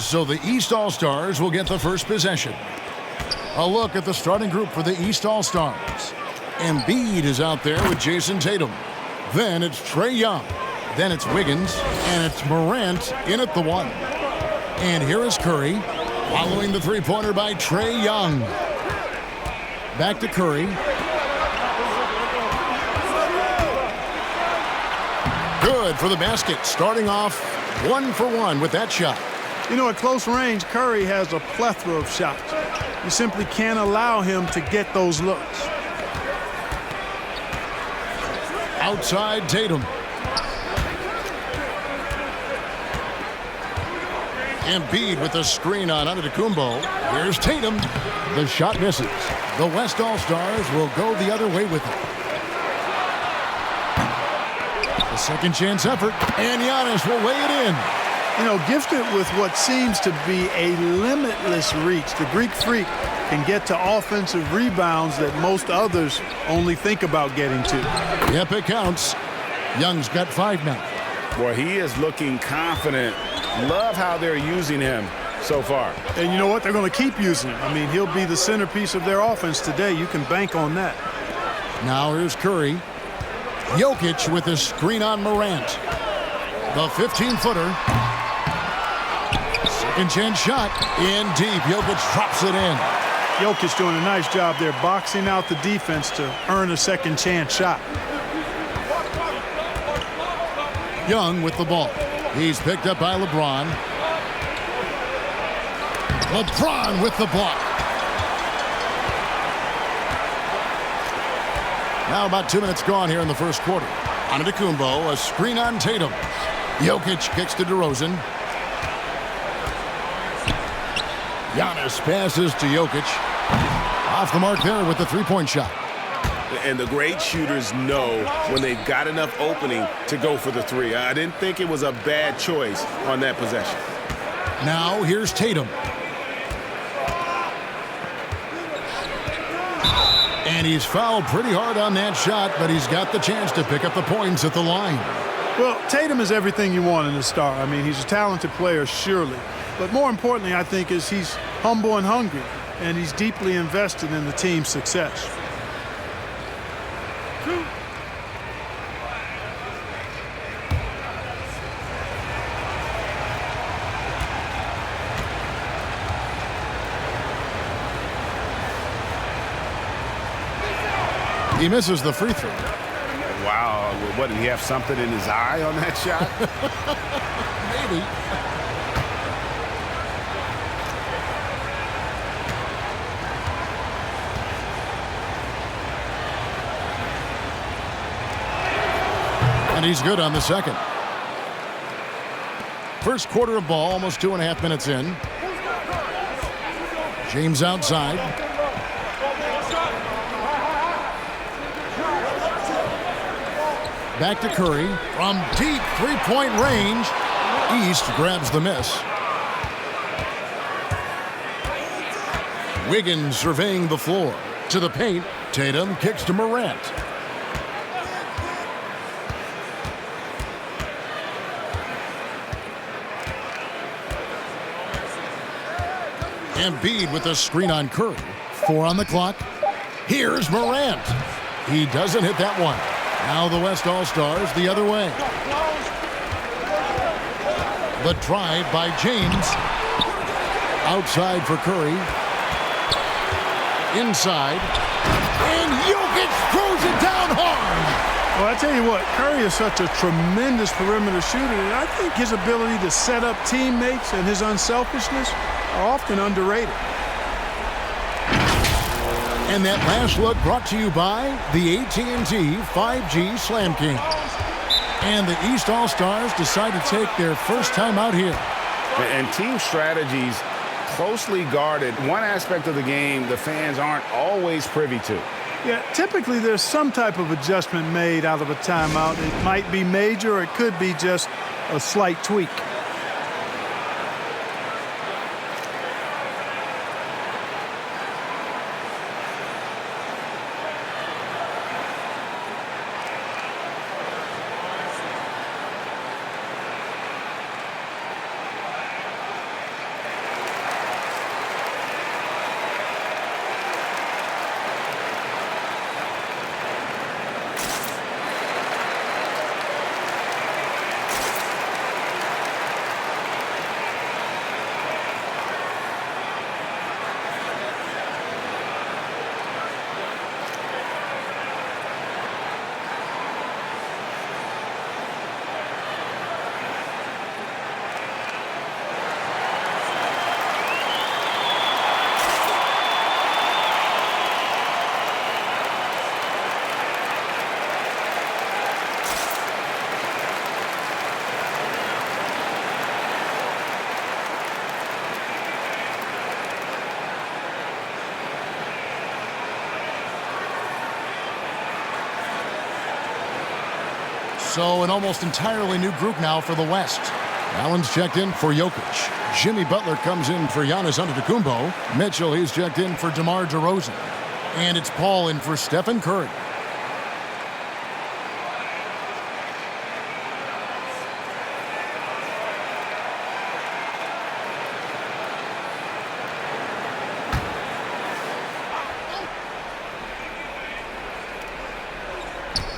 So the East All-Stars will get the first possession. A look at the starting group for the East All-Stars. Embiid is out there with Jason Tatum. Then it's Trae Young. Then it's Wiggins. And it's Morant in at the 1. And here is Curry, following the three-pointer by Trae Young. Back to Curry. Good for the basket, starting off 1 for 1 with that shot. You know, at close range, Curry has a plethora of shots. You simply can't allow him to get those looks. Outside Tatum. Embiid with a screen on Antetokounmpo. Here's Tatum. The shot misses. The West All-Stars will go the other way with it. A second chance effort, and Giannis will lay it in. You know, gifted with what seems to be a limitless reach, the Greek Freak can get to offensive rebounds that most others only think about getting to. Yep, it counts. Young's got 5 now. Boy, he is looking confident. Love how they're using him so far. And you know what? They're going to keep using him. I mean, he'll be the centerpiece of their offense today. You can bank on that. Now here's Curry. Jokic with a screen on Morant. The 15-footer. Second chance shot in deep. Jokic drops it in. Jokic doing a nice job there boxing out the defense to earn a second chance shot. Young with the ball. He's picked up by LeBron. LeBron with the block. Now about 2 minutes gone here in the first quarter. Antetokounmpo, a screen on Tatum. Jokic kicks to DeRozan. Giannis passes to Jokic. Off the mark there with the three-point shot. And the great shooters know when they've got enough opening to go for the three. I didn't think it was a bad choice on that possession. Now here's Tatum. And he's fouled pretty hard on that shot, but he's got the chance to pick up the points at the line. Well, Tatum is everything you want in a star. I mean, he's a talented player, surely. But more importantly, I think, is he's humble and hungry, and he's deeply invested in the team's success. He misses the free throw. Wow. What, did he have something in his eye on that shot? Maybe. And he's good on the second. First quarter of ball, almost 2.5 minutes in. James outside. Back to Curry from deep three-point range. East grabs the miss. Wiggins surveying the floor. To the paint. Tatum kicks to Morant. Embiid with a screen on Curry. 4 on the clock. Here's Morant. He doesn't hit that one. Now the West All-Stars the other way. The drive by James. Outside for Curry. Inside. And Jokic throws it down hard. Well, I tell you what, Curry is such a tremendous perimeter shooter, and I think his ability to set up teammates and his unselfishness are often underrated. And that last look brought to you by the AT&T 5G Slam King. And the East All-Stars decide to take their first time out here. And team strategies closely guarded. One aspect of the game the fans aren't always privy to. Yeah, typically there's some type of adjustment made out of a timeout. It might be major, or it could be just a slight tweak. So an almost entirely new group now for the West. Allen's checked in for Jokic. Jimmy Butler comes in for Giannis Antetokounmpo. Mitchell, he's checked in for DeMar DeRozan. And it's Paul in for Stephen Curry.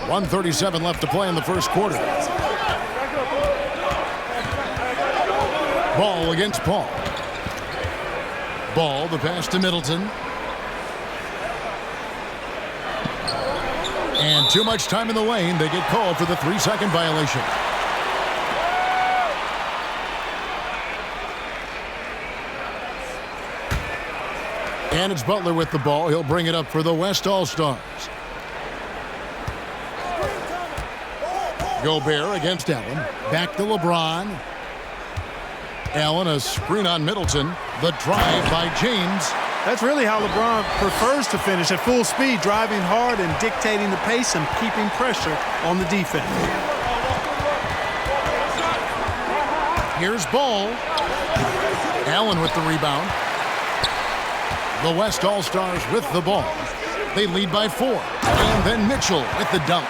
.137 left to play in the first quarter. Ball against Paul. Ball, the pass to Middleton. And too much time in the lane. They get called for the 3-second violation. And it's Butler with the ball. He'll bring it up for the West All-Stars. Gobert against Allen. Back to LeBron. Allen, a screen on Middleton. The drive by James. That's really how LeBron prefers to finish, at full speed, driving hard and dictating the pace and keeping pressure on the defense. Here's Ball. Allen with the rebound. The West All-Stars with the ball. They lead by 4. And then Mitchell with the dunk.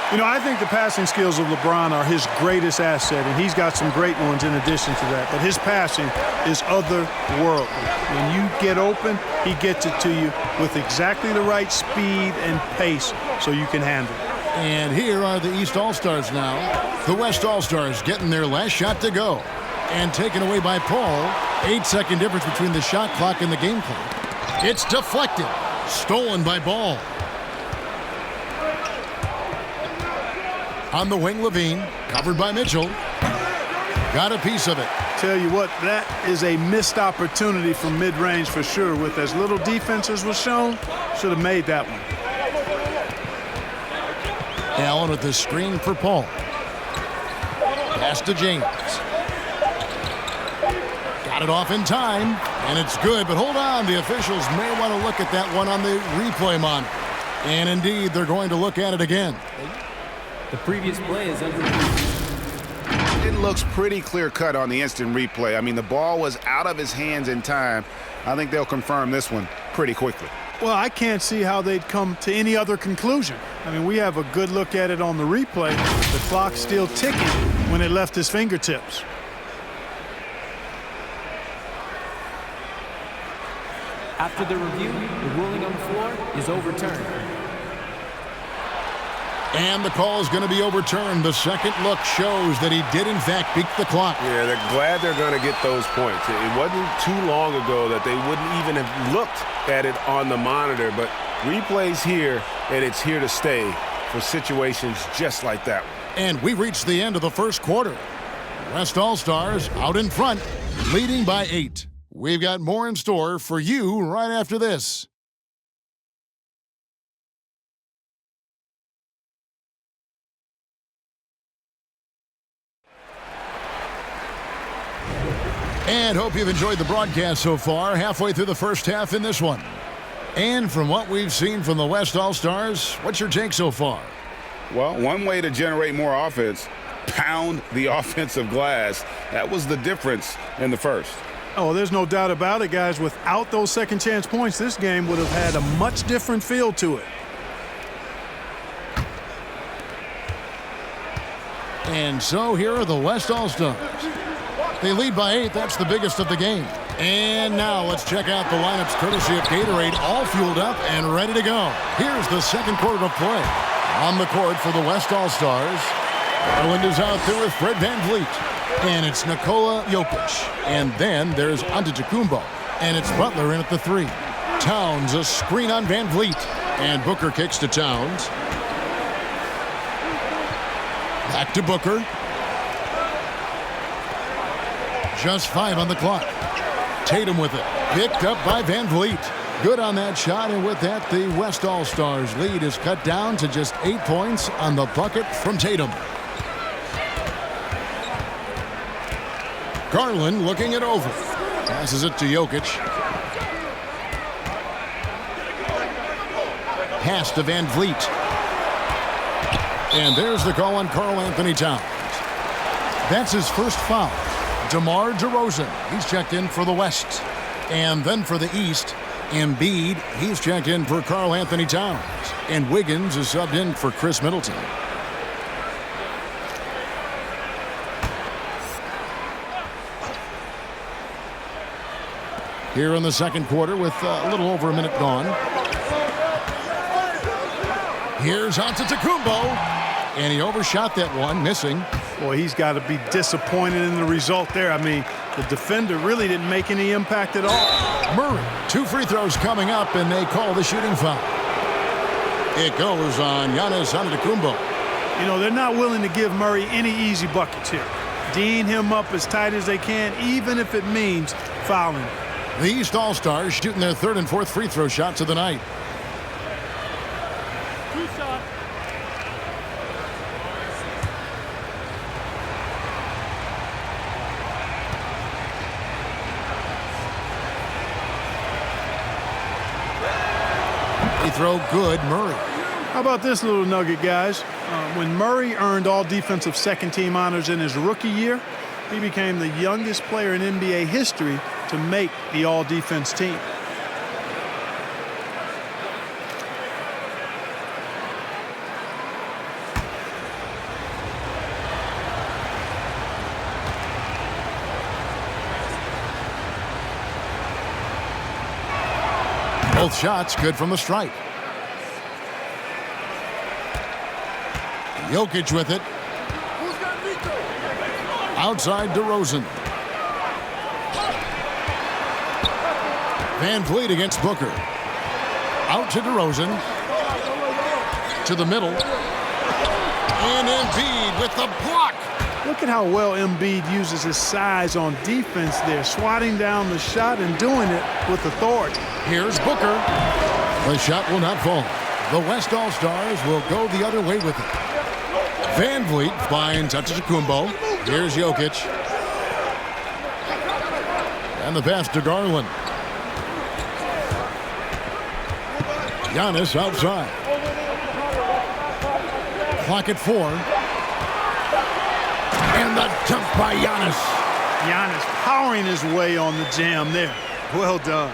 You know, I think the passing skills of LeBron are his greatest asset, and he's got some great ones in addition to that. But his passing is otherworldly. When you get open, he gets it to you with exactly the right speed and pace so you can handle it. And here are the East All-Stars now. The West All-Stars getting their last shot to go. And taken away by Paul. 8-second difference between the shot clock and the game clock. It's deflected. Stolen by Ball. On the wing, Levine, covered by Mitchell. Got a piece of it. Tell you what, that is a missed opportunity from mid-range for sure. With as little defense as was shown, should have made that one. Allen with the screen for Paul. Pass to James. Got it off in time, and it's good, but hold on. The officials may want to look at that one on the replay monitor. And indeed, they're going to look at it again. The previous play is under. It looks pretty clear-cut on the instant replay. I mean, the ball was out of his hands in time. I think they'll confirm this one pretty quickly. Well, I can't see how they'd come to any other conclusion. I mean, we have a good look at it on the replay. The clock's still ticking when it left his fingertips. After the review, the ruling on the floor is overturned. And the call is going to be overturned. The second look shows that he did, in fact, beat the clock. Yeah, they're glad they're going to get those points. It wasn't too long ago that they wouldn't even have looked at it on the monitor, but replays here, and it's here to stay for situations just like that one. And we reached the end of the first quarter. West All-Stars out in front, leading by 8. We've got more in store for you right after this. And hope you've enjoyed the broadcast so far, halfway through the first half in this one. And from what we've seen from the West All-Stars, what's your take so far? Well, one way to generate more offense, pound the offensive glass. That was the difference in the first. Oh, there's no doubt about it, guys. Without those second chance points, this game would have had a much different feel to it. And so here are the West All-Stars. They lead by 8. That's the biggest of the game. And now let's check out the lineups courtesy of Gatorade, all fueled up and ready to go. Here's the second quarter of play. On the court for the West All-Stars, Garland is out there with Fred VanVleet. And it's Nikola Jokic. And then there's Antetokounmpo. And it's Butler in at the 3. Towns, a screen on VanVleet. And Booker kicks to Towns. Back to Booker. Just 5 on the clock. Tatum with it. Picked up by VanVleet. Good on that shot, and with that, the West All-Stars lead is cut down to just 8 points on the bucket from Tatum. Garland looking it over. Passes it to Jokic. Pass to VanVleet. And there's the call on Karl Anthony Towns. That's his first foul. DeMar DeRozan, he's checked in for the West. And then for the East, Embiid, he's checked in for Karl Anthony Towns. And Wiggins is subbed in for Chris Middleton. Here in the second quarter with a little over a minute gone. Here's Antetokounmpo, and he overshot that one, missing. Boy, he's got to be disappointed in the result there. I mean, the defender really didn't make any impact at all. Murray, 2 free throws coming up, and they call the shooting foul. It goes on Giannis Antetokounmpo. You know, they're not willing to give Murray any easy buckets here. D'ing him up as tight as they can, even if it means fouling him. The East All-Stars shooting their 3rd and 4th free throw shots of the night. Free throw good, Murray. How about this little nugget, guys? When Murray earned all defensive second-team honors in his rookie year, he became the youngest player in NBA history to make the all-defense team. Both shots good from the stripe. Jokic with it. Outside DeRozan. Van Vliet against Booker. Out to DeRozan. To the middle. And Embiid with the block. Look at how well Embiid uses his size on defense there, swatting down the shot and doing it with authority. Here's Booker. The shot will not fall. The West All-Stars will go the other way with it. Van Vliet finds Antetokounmpo. Here's Jokic. And the pass to Garland. Giannis outside. Clock at 4. And the dunk by Giannis. Giannis powering his way on the jam there. Well done.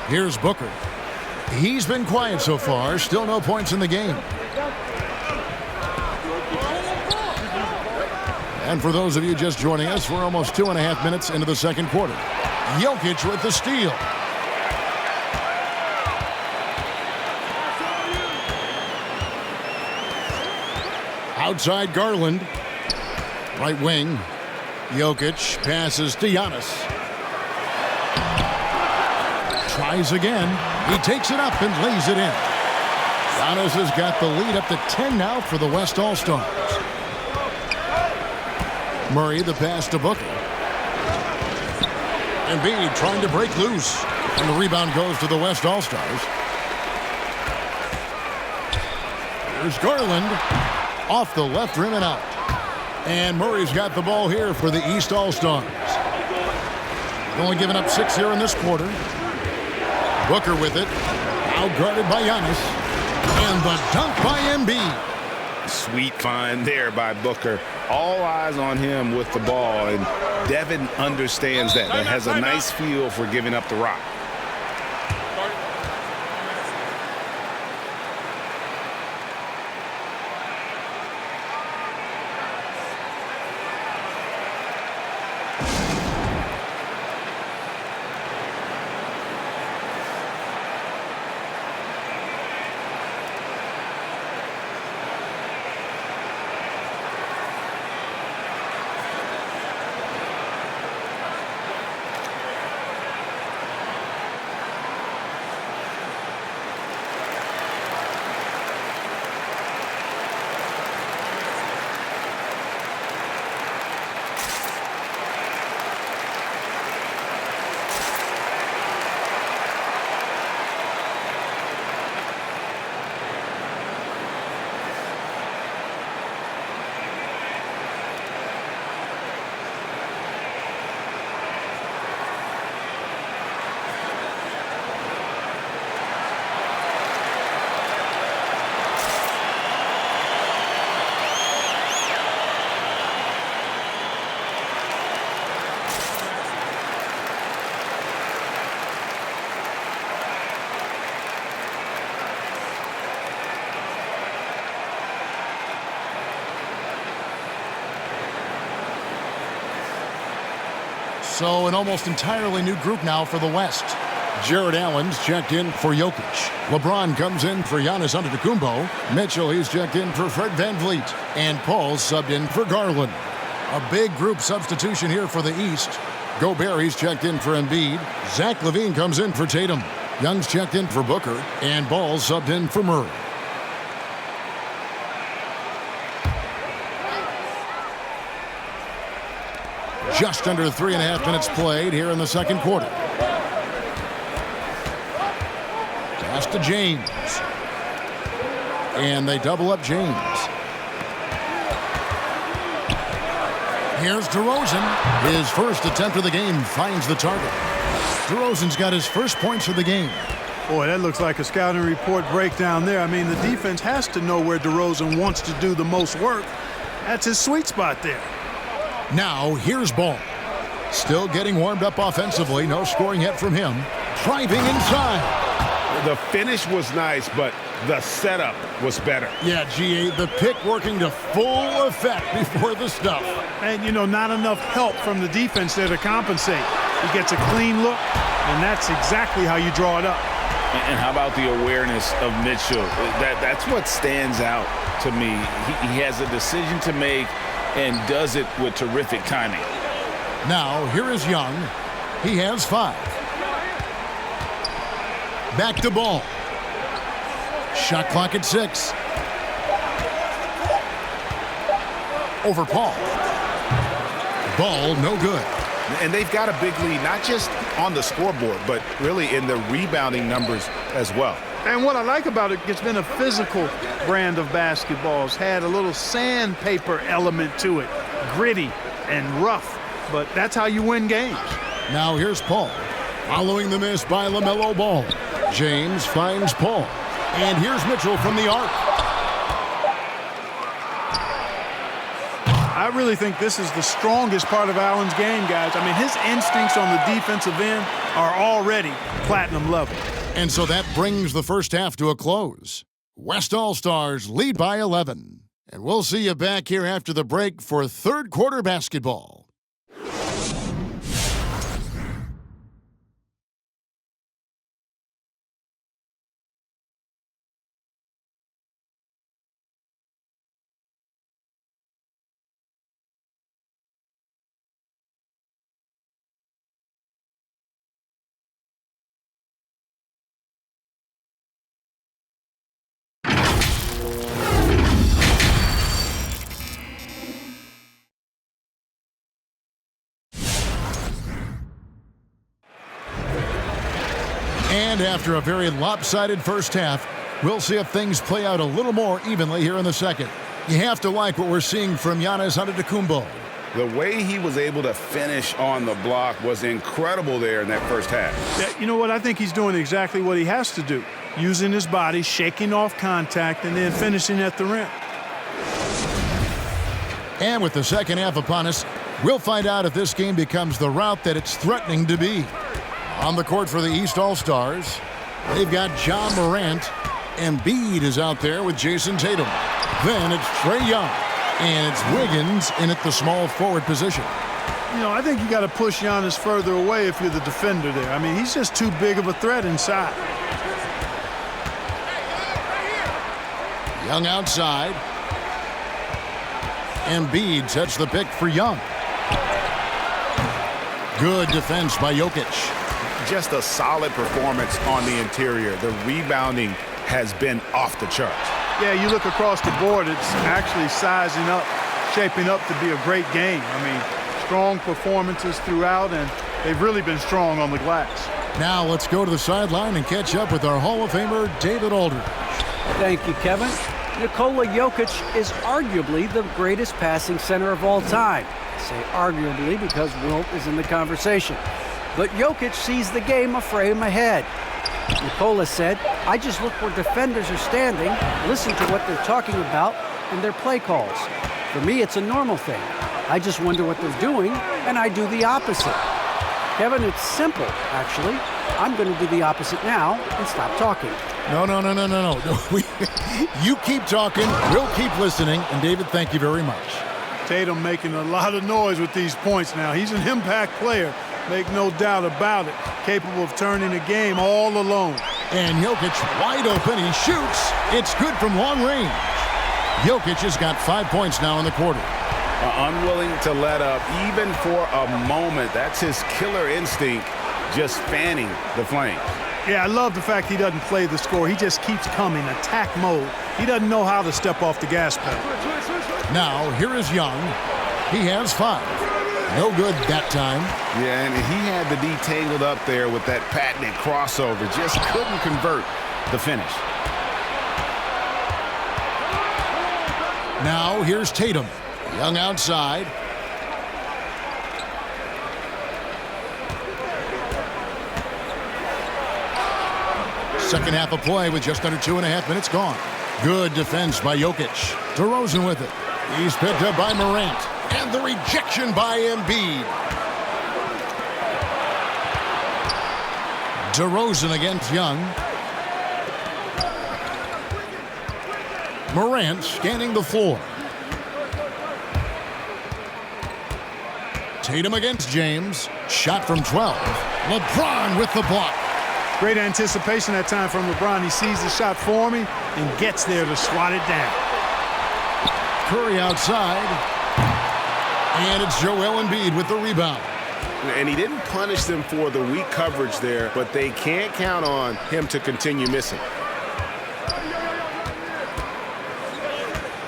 Here's Booker. He's been quiet so far. Still no points in the game. And for those of you just joining us, we're almost 2.5 minutes into the second quarter. Jokic with the steal. Outside Garland. Right wing. Jokic passes to Giannis. Tries again. He takes it up and lays it in. Giannis has got the lead up to 10 now for the West All-Stars. Murray, the pass to Booker. Embiid trying to break loose. And the rebound goes to the West All-Stars. Here's Garland. Off the left rim and out. And Murray's got the ball here for the East All-Stars. Only giving up 6 here in this quarter. Booker with it. Outguarded by Giannis. And the dunk by Embiid. Sweet find there by Booker. All eyes on him with the ball, and Devin understands that and has a nice feel for giving up the rock. So an almost entirely new group now for the West. Jared Allen's checked in for Jokic. LeBron comes in for Giannis Antetokounmpo. Mitchell, he's checked in for Fred VanVleet. And Paul's subbed in for Garland. A big group substitution here for the East. Gobert, he's checked in for Embiid. Zach LaVine comes in for Tatum. Young's checked in for Booker. And Ball's subbed in for Murray. Just under 3.5 minutes played here in the second quarter. Pass to James. And they double up James. Here's DeRozan. His first attempt of the game finds the target. DeRozan's got his first points of the game. Boy, that looks like a scouting report breakdown there. I mean, the defense has to know where DeRozan wants to do the most work. That's his sweet spot there. Now, here's Ball. Still getting warmed up offensively. No scoring yet from him. Driving inside. The finish was nice, but the setup was better. Yeah, GA, the pick working to full effect before the stuff. And, you know, not enough help from the defense there to compensate. He gets a clean look, and that's exactly how you draw it up. And how about the awareness of Mitchell? That's what stands out to me. He has a decision to make and does it with terrific timing. Now, here is Young. He has 5. Back to Ball. Shot clock at 6. Over Paul. Ball, no good. And they've got a big lead, not just on the scoreboard, but really in the rebounding numbers as well. And what I like about it, it's been a physical brand of basketball. It's had a little sandpaper element to it, gritty and rough, but that's how you win games. Now here's Paul, following the miss by LaMelo Ball. James finds Paul, and here's Mitchell from the arc. I really think this is the strongest part of Allen's game, guys. I mean, his instincts on the defensive end are already platinum level. And so that brings the first half to a close. West All-Stars lead by 11. And we'll see you back here after the break for third quarter basketball. And after a very lopsided first half, we'll see if things play out a little more evenly here in the second. You have to like what we're seeing from Giannis Antetokounmpo. The way he was able to finish on the block was incredible there in that first half. Yeah, you know what? I think he's doing exactly what he has to do, using his body, shaking off contact, and then finishing at the rim. And with the second half upon us, we'll find out if this game becomes the route that it's threatening to be. On the court for the East All-Stars, they've got John Morant. Embiid is out there with Jason Tatum. Then it's Trae Young. And it's Wiggins in at the small forward position. You know, I think you got to push Giannis further away if you're the defender there. I mean, he's just too big of a threat inside. Young outside. Embiid sets the pick for Young. Good defense by Jokic. Just a solid performance on the interior. The rebounding has been off the charts. Yeah, you look across the board, it's actually sizing up, shaping up to be a great game. I mean, strong performances throughout, and they've really been strong on the glass. Now let's go to the sideline and catch up with our Hall of Famer, David Aldridge. Thank you, Kevin. Nikola Jokic is arguably the greatest passing center of all time. I say arguably because Wilt is in the conversation. But Jokic sees the game a frame ahead. Nikola said, I just look where defenders are standing, listen to what they're talking about, and their play calls. For me, it's a normal thing. I just wonder what they're doing, and I do the opposite. Kevin, it's simple, actually. I'm going to do the opposite now and stop talking. No. You keep talking, we'll keep listening, and David, thank you very much. Tatum making a lot of noise with these points now. He's an impact player, Make no doubt about it. Capable of turning the game all alone. And Jokic wide open. He shoots. It's good from long range. Jokic has got 5 points now in the quarter. Unwilling to let up even for a moment. That's his killer instinct, just fanning the flames. Yeah, I love the fact he doesn't play the score. He just keeps coming, attack mode. He doesn't know how to step off the gas pedal. Now, here is Young. He has 5. No good that time. Yeah, and he had the D tangled up there with that patented crossover. Just couldn't convert the finish. Now, here's Tatum. Young outside. Second half of play with just under 2.5 minutes gone. Good defense by Jokic. DeRozan with it. He's picked up by Morant. And the rejection by Embiid. DeRozan against Young. Morant scanning the floor. Tatum against James. Shot from 12. LeBron with the block. Great anticipation that time from LeBron. He sees the shot forming and gets there to swat it down. Curry outside. And it's Joel Embiid with the rebound. And he didn't punish them for the weak coverage there, but they can't count on him to continue missing.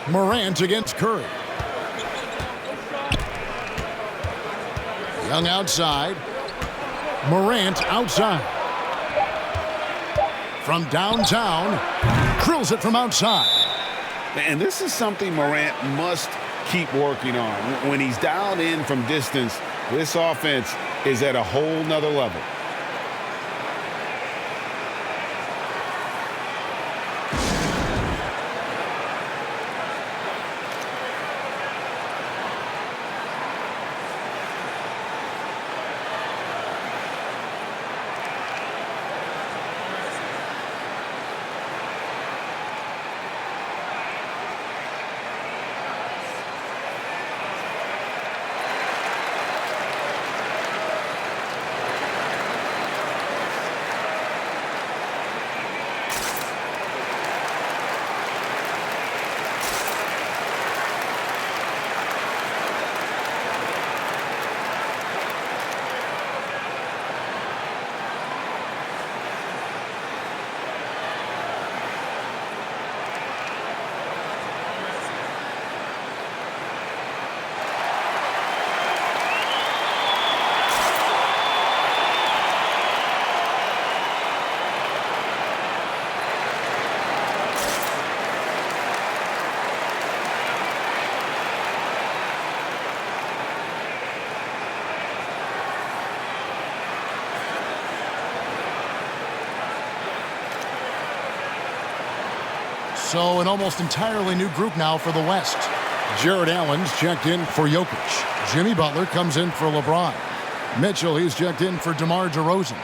Morant against Curry. Young outside. Morant outside. From downtown. Drills it from outside. And this is something Morant must keep working on. When he's dialed in from distance, this offense is at a whole nother level. So an almost entirely new group now for the West. Jared Allen's checked in for Jokic. Jimmy Butler comes in for LeBron. Mitchell, he's checked in for DeMar DeRozan.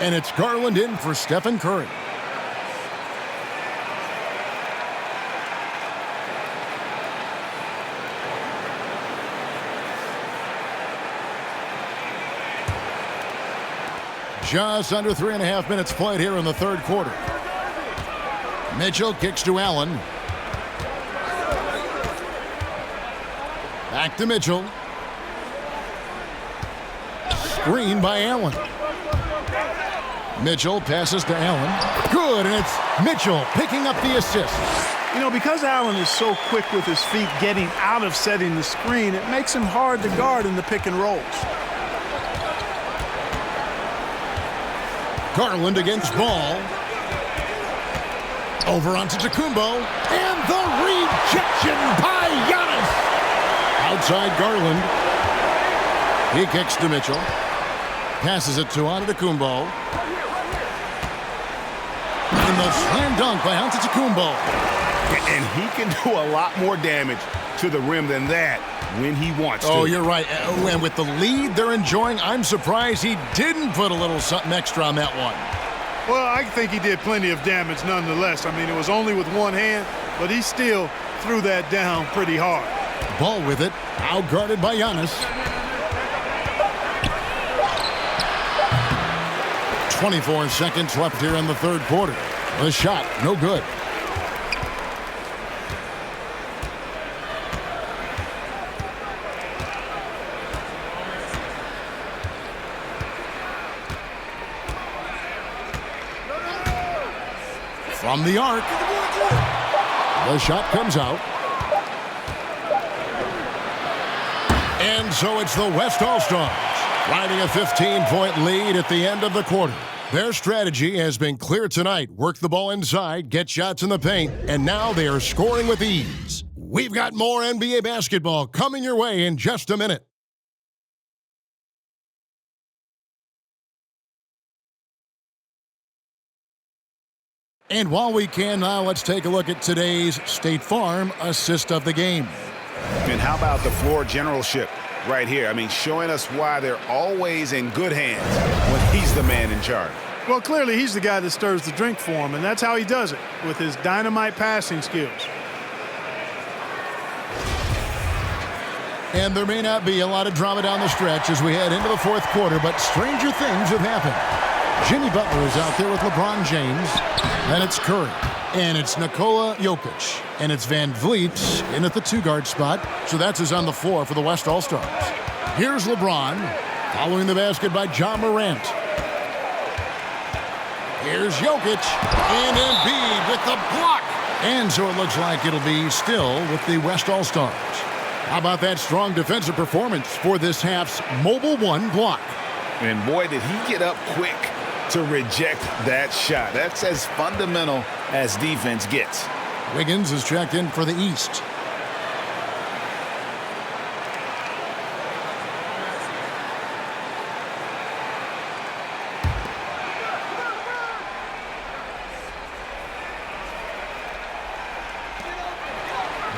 And it's Garland in for Stephen Curry. Just under 3.5 minutes played here in the third quarter. Mitchell kicks to Allen. Back to Mitchell. Screen by Allen. Mitchell passes to Allen. Good, and it's Mitchell picking up the assist. You know, because Allen is so quick with his feet getting out of setting the screen, it makes him hard to guard in the pick and rolls. Garland against Ball. Over onto Tacumbo, and the rejection by Giannis. Outside Garland. He kicks to Mitchell. Passes it to Antetokounmpo. And the slam dunk by Antetokounmpo. And he can do a lot more damage to the rim than that when he wants to. Oh, you're right. And with the lead they're enjoying, I'm surprised he didn't put a little something extra on that one. Well, I think he did plenty of damage nonetheless. I mean, it was only with one hand, but he still threw that down pretty hard. Ball with it, outguarded by Giannis. 24 seconds left here in the third quarter. The shot, no good. From the arc. The shot comes out. And so it's the West All-Stars riding a 15-point lead at the end of the quarter. Their strategy has been clear tonight. Work the ball inside, get shots in the paint, and now they are scoring with ease. We've got more NBA basketball coming your way in just a minute. And while we can now, let's take a look at today's State Farm assist of the game. And how about the floor generalship right here? I mean, showing us why they're always in good hands when he's the man in charge. Well, clearly he's the guy that stirs the drink for him, and that's how he does it, with his dynamite passing skills. And there may not be a lot of drama down the stretch as we head into the fourth quarter, but stranger things have happened. Jimmy Butler is out there with LeBron James. Then it's Curry. And it's Nikola Jokic. And it's Van Vliet in at the two-guard spot. So that's who's on the floor for the West All-Stars. Here's LeBron following the basket by John Morant. Here's Jokic. And Embiid with the block. And so it looks like it'll be still with the West All-Stars. How about that strong defensive performance for this half's Mobile One block? And boy, did he get up quick to reject that shot. That's as fundamental as defense gets. Wiggins is checked in for the East.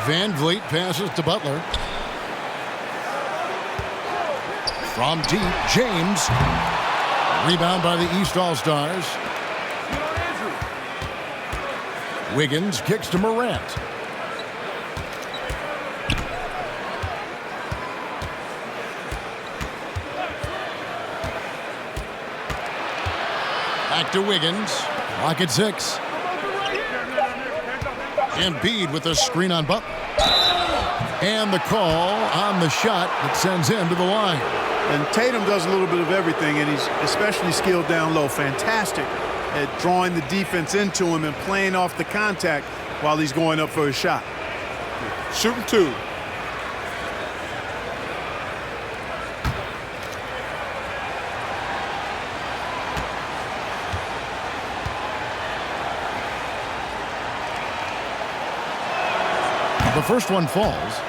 Van Vliet passes to Butler. From deep, James. Rebound by the East All-Stars. Wiggins kicks to Morant. Back to Wiggins. Clock at 6. Embiid with a screen on Butler. And the call on the shot that sends him to the line. And Tatum does a little bit of everything, and he's especially skilled down low. Fantastic at drawing the defense into him and playing off the contact while he's going up for his shot. Shooting two. The first one falls.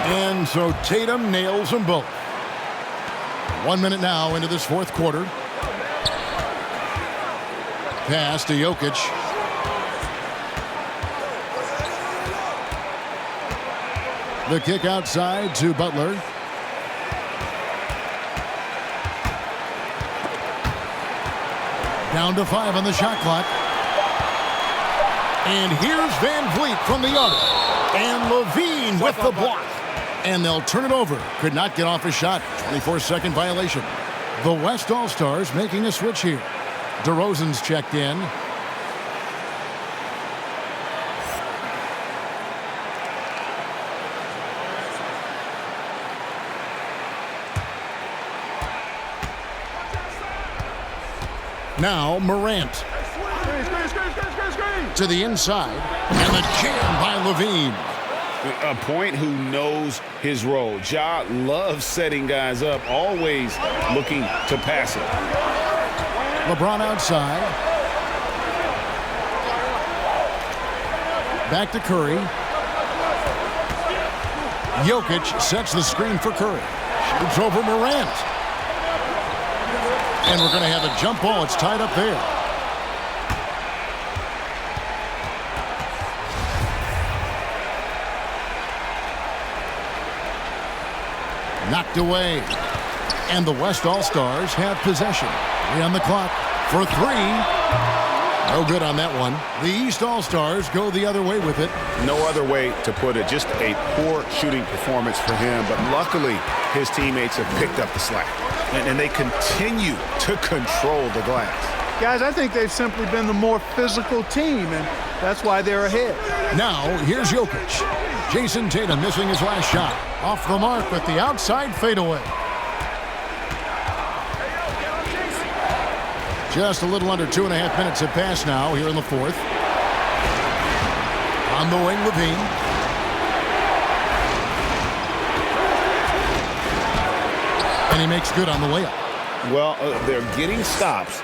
And so Tatum nails them both. 1 minute now into this fourth quarter. Pass to Jokic. The kick outside to Butler. Down to 5 on the shot clock. And here's Van Vliet from the arc. And Levine with the block. And they'll turn it over. Could not get off a shot. 24-second violation. The West All-Stars making a switch here. DeRozan's checked in. Now Morant. To the inside. And the jam by Levine. A point who knows his role. Ja loves setting guys up, always looking to pass it. LeBron outside. Back to Curry. Jokic sets the screen for Curry. Shoots over Morant. And we're going to have a jump ball. It's tied up there. Knocked away. And the West All-Stars have possession. 3 on the clock for 3. No good on that one. The East All-Stars go the other way with it. No other way to put it. Just a poor shooting performance for him. But luckily, his teammates have picked up the slack. And they continue to control the glass. Guys, I think they've simply been the more physical team, and that's why they're ahead. Now, here's Jokic. Jason Tatum missing his last shot. Off the mark with the outside fadeaway. Just a little under 2.5 minutes have passed now here in the fourth. On the wing, Levine. And he makes good on the layup. Well, they're getting stops,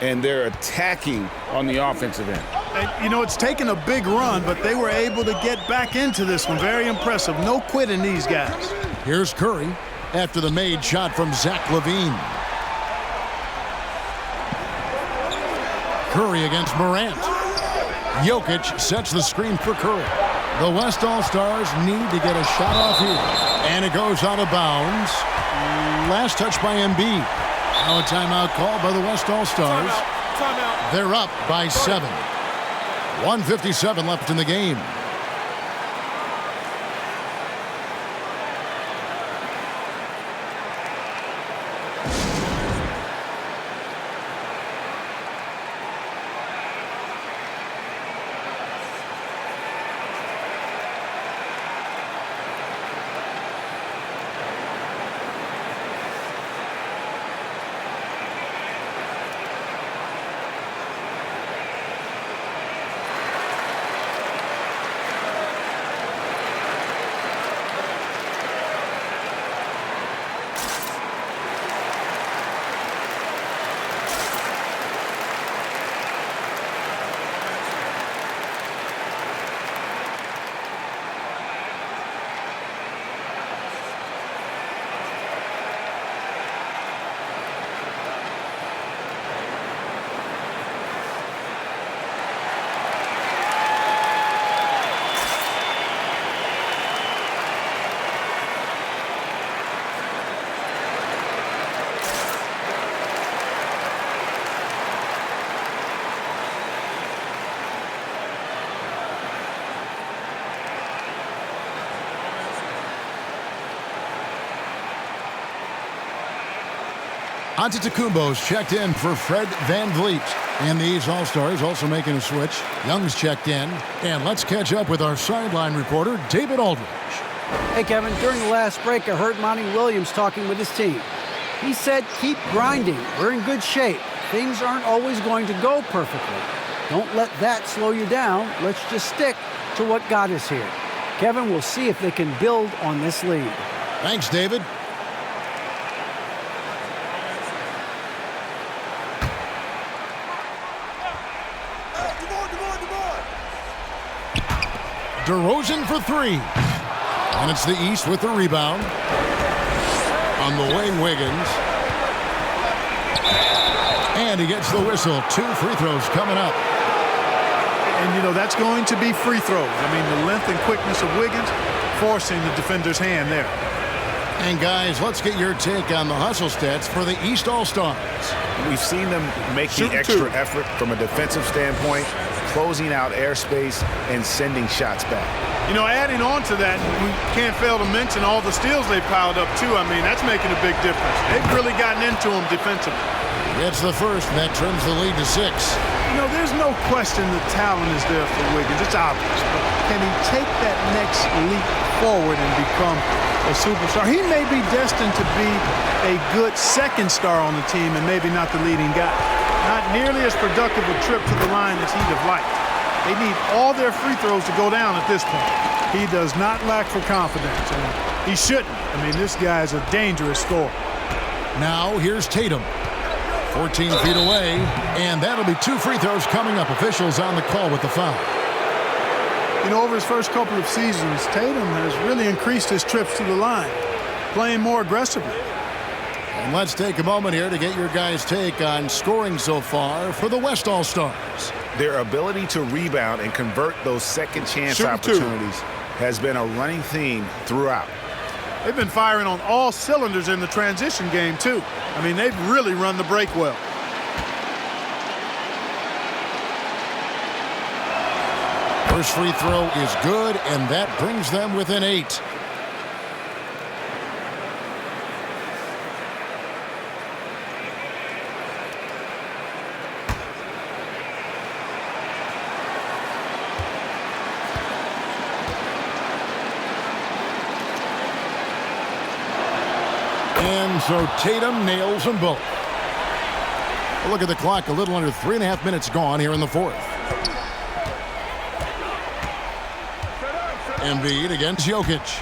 and they're attacking on the offensive end. And, you know, it's taken a big run, but they were able to get back into this one. Very impressive. No quitting these guys. Here's Curry after the made shot from Zach LaVine. Curry against Morant. Jokic sets the screen for Curry. The West All-Stars need to get a shot off here. And it goes out of bounds. Last touch by Embiid. Now a timeout called by the West All-Stars. Timeout. They're up by 7. 1:57 left in the game. Antetokounmpo's checked in for Fred VanVleet. And these All-Stars also making a switch. Young's checked in. And let's catch up with our sideline reporter, David Aldridge. Hey, Kevin, during the last break, I heard Monty Williams talking with his team. He said, keep grinding. We're in good shape. Things aren't always going to go perfectly. Don't let that slow you down. Let's just stick to what got us here. Kevin, we'll see if they can build on this lead. Thanks, David. DeRozan for 3. And it's the East with the rebound. On the wing, Wiggins. And he gets the whistle. 2 free throws coming up. And, you know, that's going to be free throws. I mean, the length and quickness of Wiggins forcing the defender's hand there. And, guys, let's get your take on the hustle stats for the East All-Stars. We've seen them make the extra effort from a defensive standpoint, closing out airspace and sending shots back. You know, adding on to that, we can't fail to mention all the steals they piled up, too. I mean, that's making a big difference. They've really gotten into them defensively. It's the first, and that trims the lead to 6. You know, there's no question the talent is there for Wiggins. It's obvious. But can he take that next leap forward and become a superstar? He may be destined to be a good second star on the team and maybe not the leading guy. Not nearly as productive a trip to the line as he'd have liked. They need all their free throws to go down at this point. He does not lack for confidence, and he shouldn't. I mean, this guy is a dangerous scorer. Now here's Tatum. 14 feet away, and that'll be 2 free throws coming up. Officials on the call with the foul. You know, over his first couple of seasons, Tatum has really increased his trips to the line, playing more aggressively. And let's take a moment here to get your guys' take on scoring so far for the West All-Stars. Their ability to rebound and convert those second chance opportunities has been a running theme throughout. They've been firing on all cylinders in the transition game, too. I mean, they've really run the break well. First free throw is good, and that brings them within 8. And so Tatum nails them both. Look at the clock, a little under 3.5 minutes gone here in the fourth. Embiid against Jokic.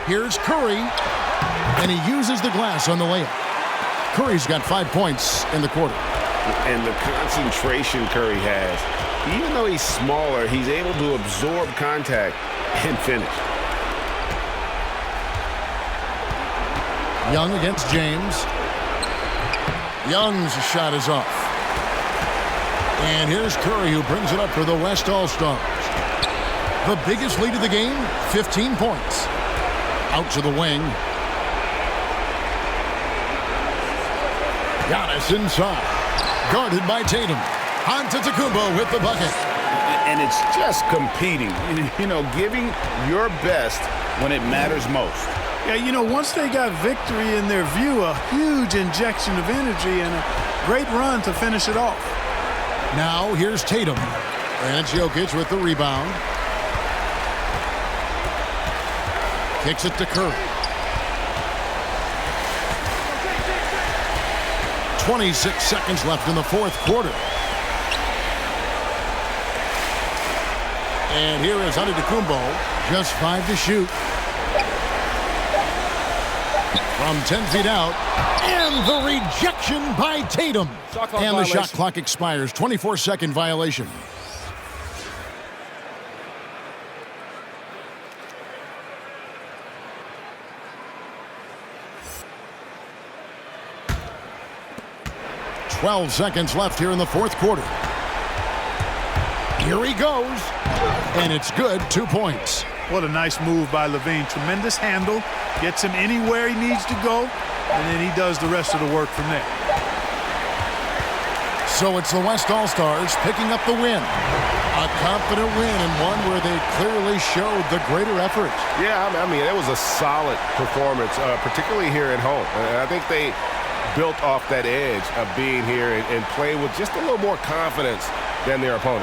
Here's Curry, and he uses the glass on the layup. Curry's got 5 points in the quarter. And the concentration Curry has, even though he's smaller, he's able to absorb contact and finish. Young against James. Young's shot is off. And here's Curry, who brings it up for the West All-Stars. The biggest lead of the game, 15 points. Out to the wing. Giannis inside. Guarded by Tatum. Antetokounmpo with the bucket. And it's just competing, you know, giving your best when it matters most. Yeah, you know, once they got victory in their view, a huge injection of energy and a great run to finish it off. Now here's Tatum. And it's Jokic with the rebound. Kicks it to Curry. 26 seconds left in the fourth quarter. And here is Antetokounmpo, just 5 to shoot. From 10 feet out, and the rejection by Tatum. And the shot clock expires. 24-second violation. .12 seconds left here in the fourth quarter. Here he goes, and it's good. 2 points. What a nice move by Levine. Tremendous handle. Gets him anywhere he needs to go, and then he does the rest of the work from there. So it's the West All-Stars picking up the win. A confident win, and one where they clearly showed the greater effort. Yeah, I mean, it was a solid performance, particularly here at home. I think they built off that edge of being here and played with just a little more confidence than their opponent.